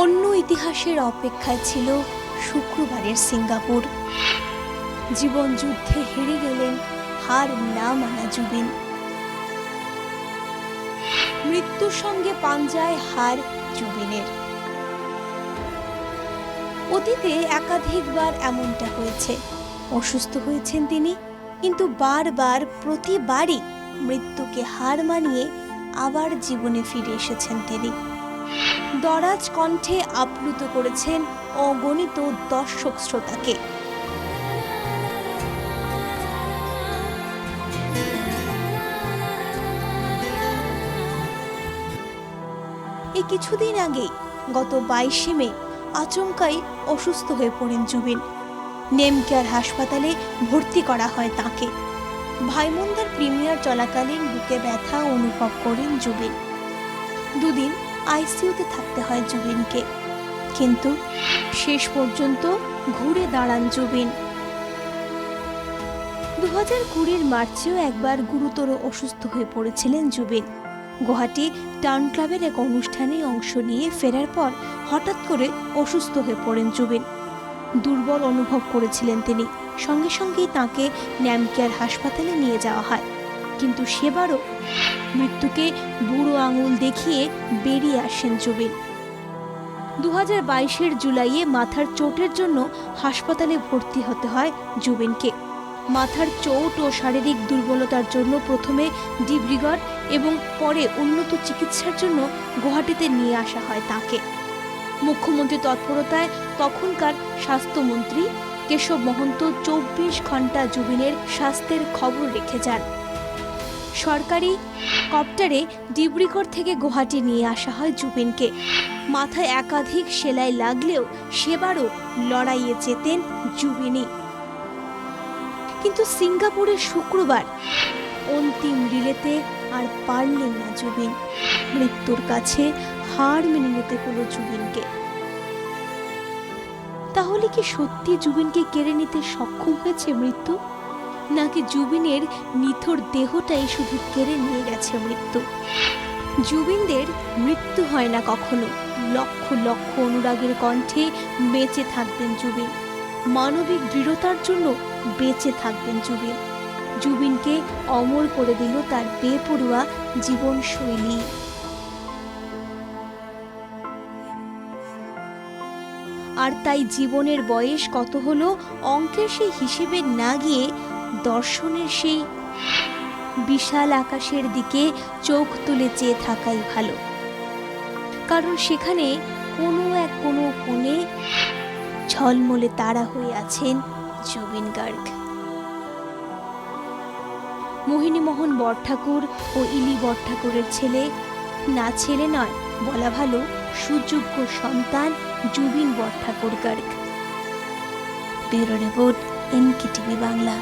অন্য ইতিহাসের অপেক্ষায় ছিল শুক্রবারের সিঙ্গাপুর। জীবন যুদ্ধে হেরে গেলেন হার না মানা জুবিন। মৃত্যুর সঙ্গে পাঞ্জায় হার জুবিনের। অতীতে একাধিকবার এমনটা হয়েছে, অসুস্থ হয়েছেন তিনি, কিন্তু বারবার প্রতিবারই মৃত্যুকে হার মানিয়ে আবার জীবনে ফিরে এসেছেন তিনি। দরাজ কণ্ঠে আপ্লুত করেছেন অগণিত দর্শক শ্রোতাকে। এই কিছুদিন আগেই গত 22শে মে আচমকাই অসুস্থ হয়ে পড়েন জুবিন। নেমকেয়ার হাসপাতালে ভর্তি করা হয় তাঁকে। ভাইমন্দার প্রিমিয়ার চলাকালীন বুকে ব্যথা অনুভব করেন জুবিন। দুদিন আইসিইউতে থাকতে হয় জুবিনকে, কিন্তু শেষ পর্যন্ত ঘুরে দাঁড়ান জুবিন। 2020 মার্চেও একবার গুরুতর অসুস্থ হয়ে পড়েছিলেন জুবিন। গুয়াহাটি টাউন ক্লাবের এক অনুষ্ঠানে অংশ নিয়ে ফেরার পর হঠাৎ করে অসুস্থ হয়ে পড়েন জুবিন। দুর্বল অনুভব করেছিলেন তিনি। সঙ্গে সঙ্গেই তাঁকে নেমকেয়ার হাসপাতালে নিয়ে যাওয়া হয়, কিন্তু সেবারও মৃত্যুকে বুড়ো আঙুল দেখিয়ে বেরিয়ে আসেন জুবিন। 2022-এর জুলাইয়ে মাথার চোটের জন্য হাসপাতালে ভর্তি হতে হয় জুবিনকে। মাথার চোট ও শারীরিক দুর্বলতার জন্য প্রথমে ডিব্রুগড় এবং পরে উন্নত চিকিৎসার জন্য গুয়াহাটিতে নিয়ে আসা হয় তাঁকে। মুখ্যমন্ত্রী তৎপরতায় তখনকার স্বাস্থ্যমন্ত্রী কেশব মহন্ত 24 ঘন্টা জুবিনের স্বাস্থ্যের খবর রেখে যান। সরকারি কপ্টারে ডিব্রুগড় থেকে গুয়াহাটি নিয়ে আসা হয় জুবিনকে। মাথায় একাধিক সেলাই লাগলেও সেবারও লড়াইয়ে যেতেন জুবিনই। কিন্তু সিঙ্গাপুরের শুক্রবার অন্তিম রিলেতে আর পারলেন না জুবিন। মৃত্যুর কাছে হার মেনে নিতে হলো জুবিনকে। তাহলে কি সত্যি জুবিনকে কেড়ে নিতে সক্ষম হয়েছে মৃত্যু, নাকি জুবিনের নিথর দেহটাই শুধু কেড়ে নিয়ে গেছে মৃত্যু? জুবিনদের মৃত্যু হয় না কখনো। লক্ষ লক্ষ অনুরাগের কণ্ঠে বেঁচে থাকবেন জুবিন। মানবিক দৃঢ়তার জন্য বেঁচে থাকবেন জুবিন। জুবিনকে অমর করে দিল তার বেপরোয়া জীবনশৈলী। আর তাই জীবনের বয়স কত হলো অঙ্কের সেই হিসেবে না গিয়ে দর্শনের সেই বিশাল আকাশের দিকে চোখ তুলে চেয়ে থাকাই ভালো, কারণ সেখানে কোনো কোণে ঝলমলে তারা হয়ে আছেন জুবিন গার্গ। মোহিনীমোহন বরঠাকুর ও ইলি বরঠাকুরের ছেলে, না ছেলে নয় বলা ভালো, সুযোগ্য সন্তান Zubeen Borthakur Garg. Bureau report, NKTV Bangla.